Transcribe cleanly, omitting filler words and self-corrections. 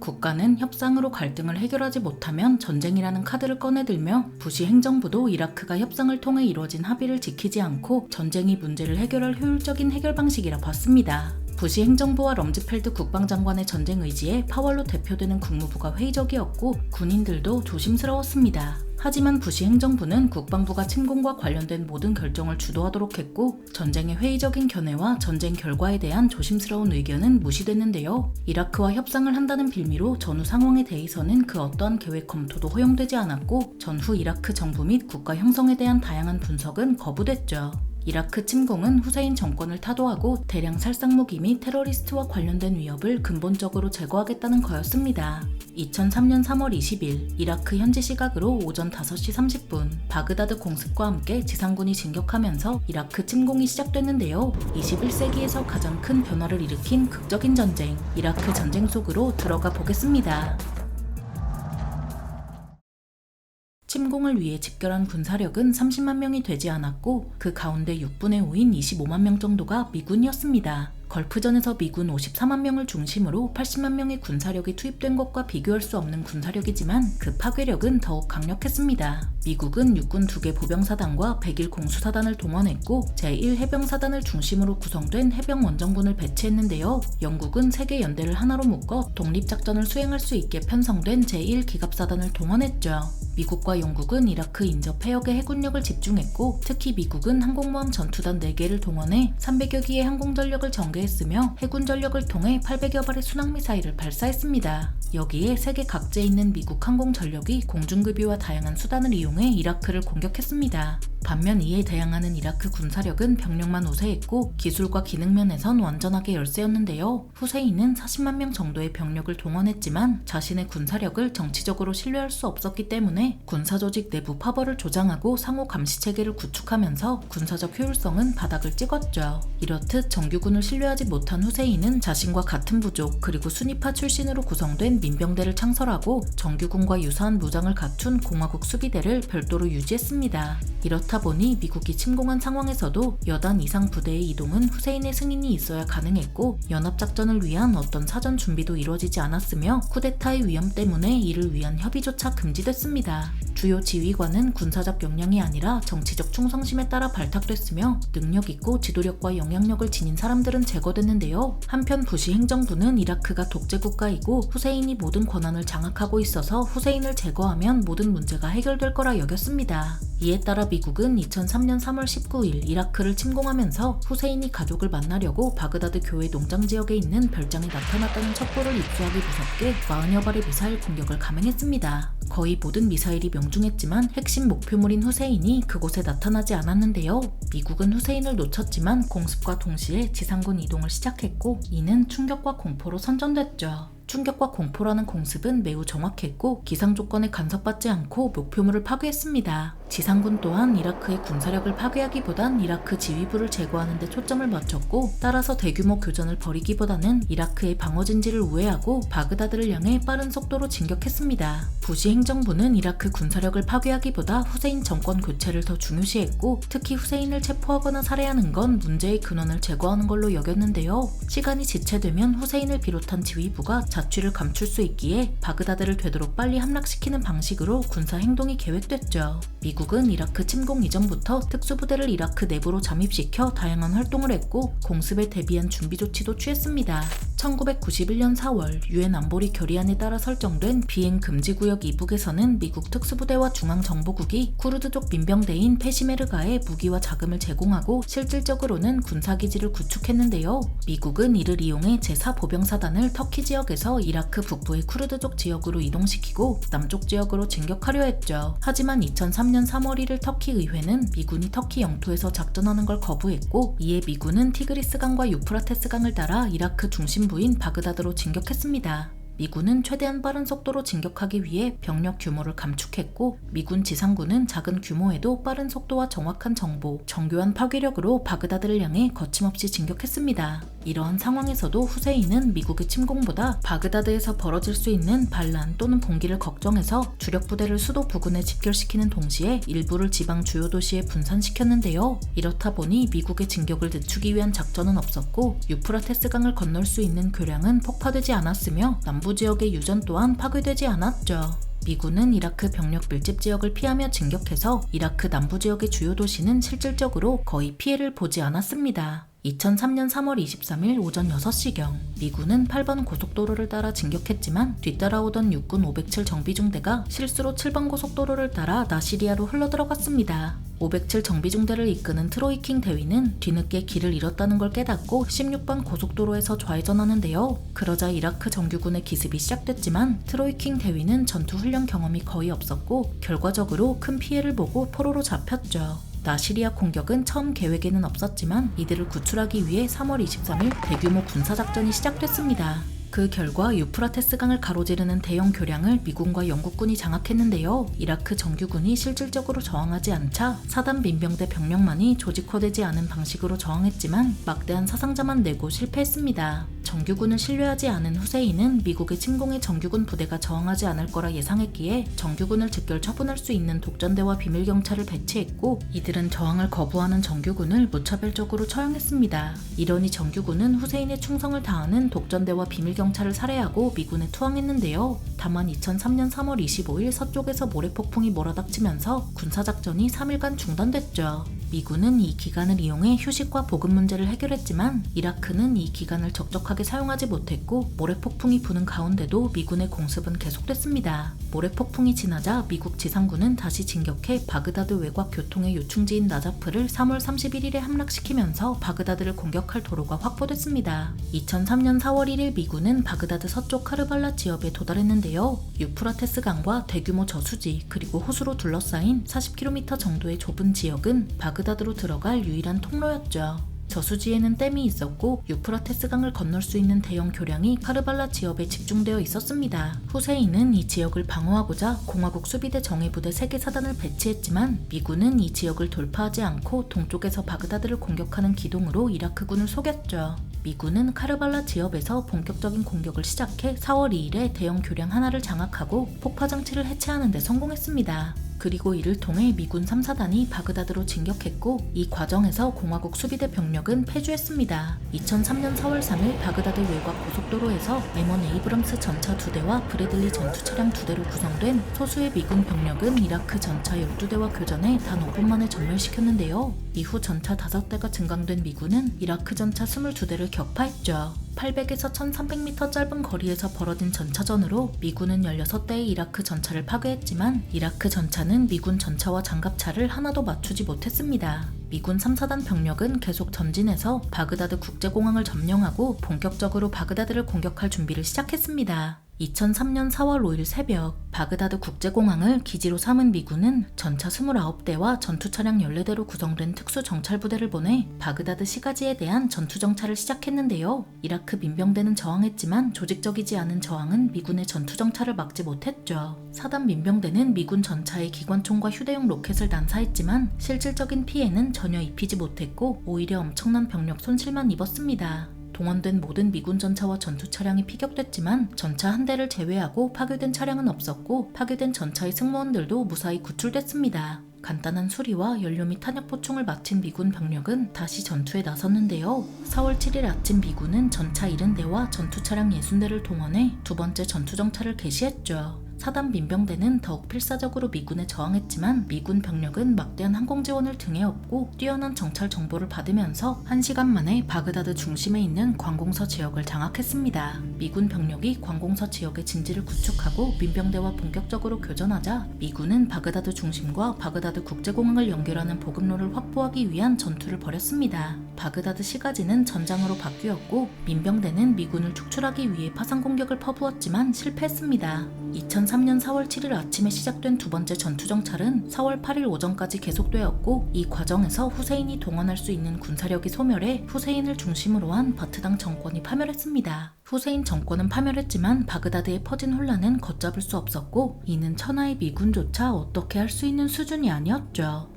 국가는 협상으로 갈등을 해결하지 못하면 전쟁이라는 카드를 꺼내들며 부시 행정부도 이라크가 협상을 통해 이루어진 합의를 지키지 않고 전쟁이 문제를 해결할 효율적인 해결 방식이라 봤습니다. 부시 행정부와 럼즈펠드 국방장관의 전쟁 의지에 파월로 대표되는 국무부가 회의적이었고 군인들도 조심스러웠습니다. 하지만 부시 행정부는 국방부가 침공과 관련된 모든 결정을 주도하도록 했고 전쟁의 회의적인 견해와 전쟁 결과에 대한 조심스러운 의견은 무시됐는데요. 이라크와 협상을 한다는 빌미로 전후 상황에 대해서는 그 어떠한 계획 검토도 허용되지 않았고 전후 이라크 정부 및 국가 형성에 대한 다양한 분석은 거부됐죠. 이라크 침공은 후세인 정권을 타도하고 대량 살상무기 및 테러리스트와 관련된 위협을 근본적으로 제거하겠다는 거였습니다. 2003년 3월 20일 이라크 현지 시각으로 오전 5시 30분 바그다드 공습과 함께 지상군이 진격하면서 이라크 침공이 시작됐는데요. 21세기에서 가장 큰 변화를 일으킨 극적인 전쟁, 이라크 전쟁 속으로 들어가 보겠습니다. 침공을 위해 집결한 군사력은 30만 명이 되지 않았고 그 가운데 6분의 5인 25만 명 정도가 미군이었습니다. 걸프전에서 미군 54만 명을 중심으로 80만 명의 군사력이 투입된 것과 비교할 수 없는 군사력이지만 그 파괴력은 더욱 강력했습니다. 미국은 육군 2개 보병사단과 101 공수사단을 동원했고 제1해병사단을 중심으로 구성된 해병원정군을 배치했는데요. 영국은 3개 연대를 하나로 묶어 독립작전을 수행할 수 있게 편성된 제1기갑사단을 동원했죠. 미국과 영국은 이라크 인접 해역에 해군력을 집중했고 특히 미국은 항공모함 전투단 4개를 동원해 300여 기의 항공전력을 전개했으며 해군 전력을 통해 800여 발의 순항미사일을 발사했습니다. 여기에 세계 각지에 있는 미국 항공전력이 공중급유와 다양한 수단을 이용해 이라크를 공격했습니다. 반면 이에 대항하는 이라크 군사력은 병력만 우세했고 기술과 기능 면에선 완전하게 열세였는데요. 후세인은 40만 명 정도의 병력을 동원했지만 자신의 군사력을 정치적으로 신뢰할 수 없었기 때문에 군사조직 내부 파벌을 조장하고 상호 감시체계를 구축하면서 군사적 효율성은 바닥을 찍었죠. 이렇듯 정규군을 신뢰하지 못한 후세인은 자신과 같은 부족 그리고 순위파 출신으로 구성된 민병대를 창설하고 정규군과 유사한 무장을 갖춘 공화국 수비대를 별도로 유지했습니다. 이렇다 보니 미국이 침공한 상황에서도 여단 이상 부대의 이동은 후세인의 승인이 있어야 가능했고 연합작전을 위한 어떤 사전 준비도 이루어지지 않았으며 쿠데타의 위험 때문에 이를 위한 협의조차 금지됐습니다. 주요 지휘관은 군사적 역량이 아니라 정치적 충성심에 따라 발탁됐으며 능력 있고 지도력과 영향력을 지닌 사람들은 제거됐는데요. 한편 부시 행정부는 이라크가 독재국가이고 후세인이 모든 권한을 장악하고 있어서 후세인을 제거하면 모든 문제가 해결될 거라 여겼습니다. 이에 따라 미국은 2003년 3월 19일 이라크를 침공하면서 후세인이 가족을 만나려고 바그다드 교회 농장 지역에 있는 별장에 나타났다는 첩보를 입수하기 무섭게 40여 발의 미사일 공격을 감행했습니다. 거의 모든 미사일이 명중했지만 핵심 목표물인 후세인이 그곳에 나타나지 않았는데요. 미국은 후세인을 놓쳤지만 공습과 동시에 지상군 이동을 시작했고 이는 충격과 공포로 선전됐죠. 충격과 공포라는 공습은 매우 정확했고 기상 조건에 간섭받지 않고 목표물을 파괴했습니다. 지상군 또한 이라크의 군사력을 파괴하기보단 이라크 지휘부를 제거하는 데 초점을 맞췄고 따라서 대규모 교전을 벌이기보다는 이라크의 방어진지를 우회하고 바그다드를 향해 빠른 속도로 진격했습니다. 부시 행정부는 이라크 군사력을 파괴하기보다 후세인 정권 교체를 더 중요시했고 특히 후세인을 체포하거나 살해하는 건 문제의 근원을 제거하는 걸로 여겼는데요. 시간이 지체되면 후세인을 비롯한 지휘부가 자취를 감출 수 있기에 바그다드를 되도록 빨리 함락시키는 방식으로 군사 행동이 계획됐죠. 미국은 이라크 침공 이전부터 특수부대를 이라크 내부로 잠입시켜 다양한 활동을 했고 공습에 대비한 준비 조치도 취했습니다. 1991년 4월 유엔 안보리 결의안에 따라 설정된 비행 금지구역 이북에서는 미국 특수부대와 중앙정보국이 쿠르드족 민병대인 페시메르가에 무기와 자금을 제공하고 실질적으로는 군사기지를 구축했는데요. 미국은 이를 이용해 제4보병사단을 터키 지역에서 이라크 북부의 쿠르드족 지역으로 이동시키고 남쪽 지역으로 진격하려 했죠. 하지만 2003년 3월 1일 터키 의회는 미군이 터키 영토에서 작전하는 걸 거부했고 이에 미군은 티그리스강과 유프라테스강을 따라 이라크 중심부인 바그다드로 진격했습니다. 미군은 최대한 빠른 속도로 진격하기 위해 병력 규모를 감축했고 미군 지상군은 작은 규모에도 빠른 속도와 정확한 정보, 정교한 파괴력으로 바그다드를 향해 거침없이 진격했습니다. 이러한 상황에서도 후세인은 미국의 침공보다 바그다드에서 벌어질 수 있는 반란 또는 봉기를 걱정해서 주력 부대를 수도 부근에 집결시키는 동시에 일부를 지방 주요 도시에 분산시켰는데요. 이렇다 보니 미국의 진격을 늦추기 위한 작전은 없었고 유프라테스강을 건널 수 있는 교량은 폭파되지 않았으며 남북 남부 지역의 유전 또한 파괴되지 않았죠. 미군은 이라크 병력 밀집 지역을 피하며 진격해서 이라크 남부 지역의 주요 도시는 실질적으로 거의 피해를 보지 않았습니다. 2003년 3월 23일 오전 6시경 미군은 8번 고속도로를 따라 진격했지만 뒤따라오던 육군 507 정비중대가 실수로 7번 고속도로를 따라 나시리아로 흘러들어갔습니다. 507 정비중대를 이끄는 트로이킹 대위는 뒤늦게 길을 잃었다는 걸 깨닫고 16번 고속도로에서 좌회전하는데요. 그러자 이라크 정규군의 기습이 시작됐지만 트로이킹 대위는 전투 훈련 경험이 거의 없었고 결과적으로 큰 피해를 보고 포로로 잡혔죠. 나시리아 공격은 처음 계획에는 없었지만 이들을 구출하기 위해 3월 23일 대규모 군사작전이 시작됐습니다. 그 결과 유프라테스 강을 가로지르는 대형 교량을 미군과 영국군이 장악했는데요. 이라크 정규군이 실질적으로 저항하지 않자 사단 민병대 병력만이 조직화되지 않은 방식으로 저항했지만 막대한 사상자만 내고 실패했습니다. 정규군을 신뢰하지 않은 후세인은 미국의 침공에 정규군 부대가 저항하지 않을 거라 예상했기에 정규군을 즉결 처분할 수 있는 독전대와 비밀경찰을 배치했고 이들은 저항을 거부하는 정규군을 무차별적으로 처형했습니다. 이러니 정규군은 후세인의 충성을 다하는 독전대와 비밀경찰을 살해하고 미군에 투항했는데요. 다만 2003년 3월 25일 서쪽에서 모래폭풍이 몰아닥치면서 군사작전이 3일간 중단됐죠. 미군은 이 기간을 이용해 휴식과 보급 문제를 해결했지만 이라크는 이 기간을 적적하게 사용하지 못했고 모래폭풍이 부는 가운데도 미군의 공습은 계속됐습니다. 모래폭풍이 지나자 미국 지상군은 다시 진격해 바그다드 외곽 교통의 요충지인 나자프를 3월 31일에 함락시키면서 바그다드를 공격할 도로가 확보됐습니다. 2003년 4월 1일 미군은 바그다드 서쪽 카르발라 지역에 도달했는데요. 유프라테스 강과 대규모 저수지 그리고 호수로 둘러싸인 40km 정도의 좁은 지역은 바그다드로 들어갈 유일한 통로였죠. 저수지에는 댐이 있었고 유프라테스 강을 건널 수 있는 대형 교량이 카르발라 지역에 집중되어 있었습니다. 후세인은 이 지역을 방어하고자 공화국 수비대 정예부대 3개 사단을 배치했지만 미군은 이 지역을 돌파하지 않고 동쪽에서 바그다드를 공격하는 기동으로 이라크군을 속였죠. 미군은 카르발라 지역에서 본격적인 공격을 시작해 4월 2일에 대형 교량 하나를 장악하고 폭파장치를 해체하는 데 성공했습니다. 그리고 이를 통해 미군 3사단이 바그다드로 진격했고 이 과정에서 공화국 수비대 병력은 패주했습니다. 2003년 4월 3일 바그다드 외곽 고속도로에서 M1 에이브럼스 전차 2대와 브래들리 전투 차량 2대로 구성된 소수의 미군 병력은 이라크 전차 12대와 교전해 단 5분 만에 전멸시켰는데요. 이후 전차 5대가 증강된 미군은 이라크 전차 22대를 격파했죠. 800에서 1300m 짧은 거리에서 벌어진 전차전으로 미군은 16대의 이라크 전차를 파괴했지만 이라크 전차는 미군 전차와 장갑차를 하나도 맞추지 못했습니다. 미군 3사단 병력은 계속 전진해서 바그다드 국제공항을 점령하고 본격적으로 바그다드를 공격할 준비를 시작했습니다. 2003년 4월 5일 새벽 바그다드 국제공항을 기지로 삼은 미군은 전차 29대와 전투 차량 14대로 구성된 특수정찰부대를 보내 바그다드 시가지에 대한 전투정찰을 시작했는데요. 이라크 민병대는 저항했지만 조직적이지 않은 저항은 미군의 전투정찰을 막지 못했죠. 사단 민병대는 미군 전차에 기관총과 휴대용 로켓을 난사했지만 실질적인 피해는 전혀 입히지 못했고 오히려 엄청난 병력 손실만 입었습니다. 동원된 모든 미군 전차와 전투 차량이 피격됐지만 전차 한 대를 제외하고 파괴된 차량은 없었고 파괴된 전차의 승무원들도 무사히 구출됐습니다. 간단한 수리와 연료 및 탄약 보충을 마친 미군 병력은 다시 전투에 나섰는데요. 4월 7일 아침 미군은 전차 70대와 전투 차량 60대를 동원해 두 번째 전투 정찰을 개시했죠. 사단 민병대는 더욱 필사적으로 미군에 저항했지만 미군 병력은 막대한 항공 지원을 등에 업고 뛰어난 정찰 정보를 받으면서 1시간 만에 바그다드 중심에 있는 관공서 지역을 장악했습니다. 미군 병력이 관공서 지역의 진지를 구축하고 민병대와 본격적으로 교전하자 미군은 바그다드 중심과 바그다드 국제공항을 연결하는 보급로를 확보하기 위한 전투를 벌였습니다. 바그다드 시가지는 전장으로 바뀌었고 민병대는 미군을 축출하기 위해 파상 공격을 퍼부었지만 실패했습니다. 2003년 4월 7일 아침에 시작된 두 번째 전투정찰은 4월 8일 오전까지 계속되었고 이 과정에서 후세인이 동원할 수 있는 군사력이 소멸해 후세인을 중심으로 한 바트당 정권이 파멸했습니다. 후세인 정권은 파멸했지만 바그다드에 퍼진 혼란은 걷잡을 수 없었고 이는 천하의 미군조차 어떻게 할 수 있는 수준이 아니었죠.